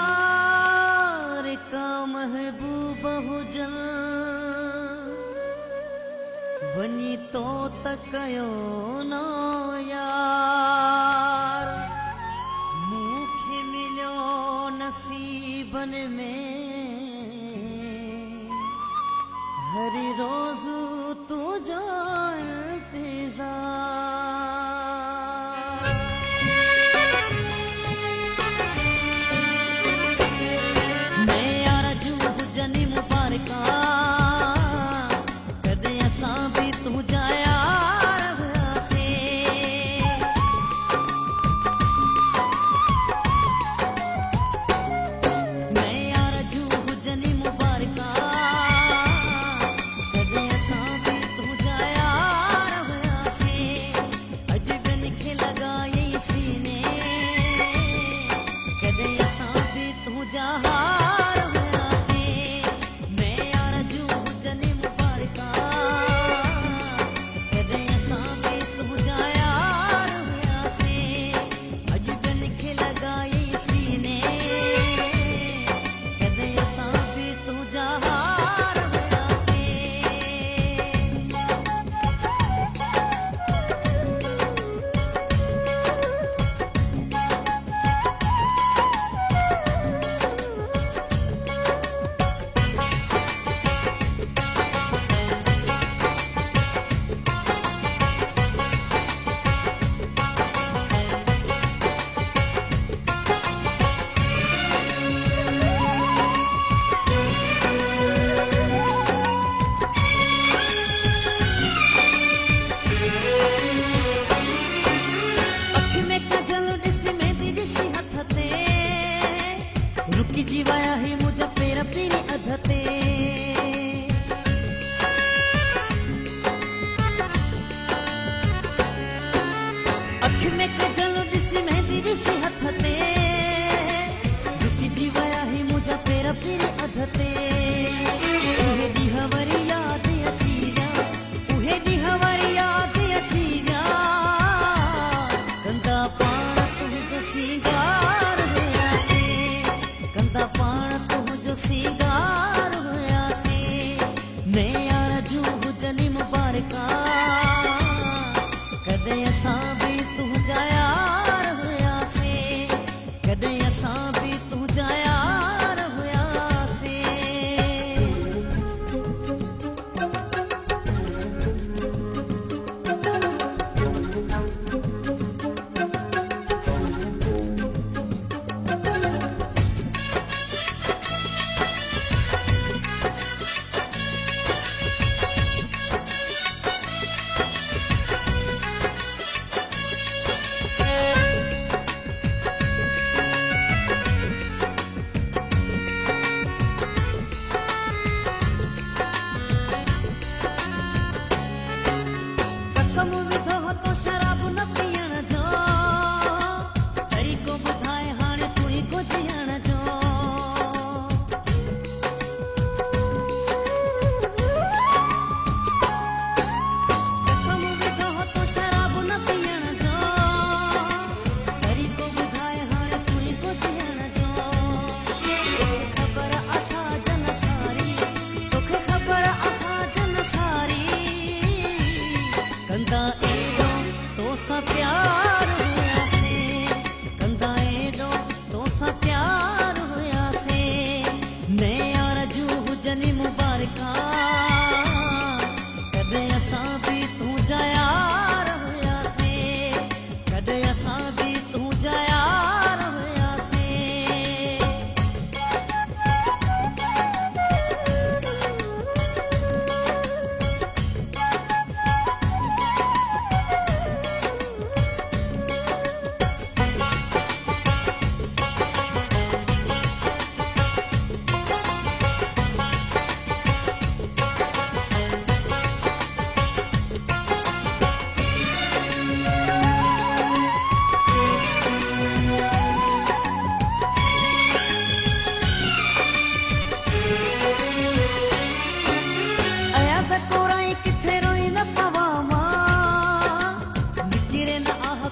मुबारक महबूब Heusen वनी तो तकयो न यार मूंखे मिलियो नसीबन में हर रोज़ तुझो इंतज़ार मैं आरज़ू हुजनी मुबारका कदे असां भी तुझा यार हुआसे मैं आरज़ू हुजनी मुबारका कदे असां भी तुझा यार हुआसे अजबन खे लगाई सीने कदे असां भी तुझा हार हुआसे मैं आरज़ू हुजनी मुबारका कदे असां भी तुझा यार हुआसे अजबन खे लगाई सीने कदे असां भी तुझा हार हुआसे अखि में कजल ॾिसी मेहंदी ॾिसी हथ ते रुकी जी विया ही मुंहिंजा पेर पीरी अध ते अखि में कजल ॾिसी मेहंदी ॾिसी हथ ते रुकी जी विया ही मुंहिंजा पेर पीरी अध ते उहे ॾींहं वरी यादि अची विया उहे ॾींहं वरी यादि अची विया कंदा पाण तुंहिंजो सींगार हुयासीं कंदा पाण तुंहिंजो सींगार हुयासीं मैं आरज़ू हुजनी मुबारका कदे असां भी तुझा यार हुयासीं कदे असां भी तुझा यार हुयासीं कसम विधो तो शराब न पीअण जो तरीक़ो ॿुधाए हाणे तूं ई को जीअण जो कसम विधो तो शराब न पीअण जो तरीक़ो ॿुधाए हाणे तूं ई को जीअण जो तोखे ख़बर असां जन सारी तोखे ख़बर असां जन सारी कंदा एॾो तोसां प्यार हुयासीं कंदा एॾो तोसां प्यार हुयासीं मैं आरज़ू हुजनी मुबारका कदे असां भी तुझा यार हुयासीं कदे असां भी तुझा यार हुयासीं किथे रोई न पवा मां निकिरे न आह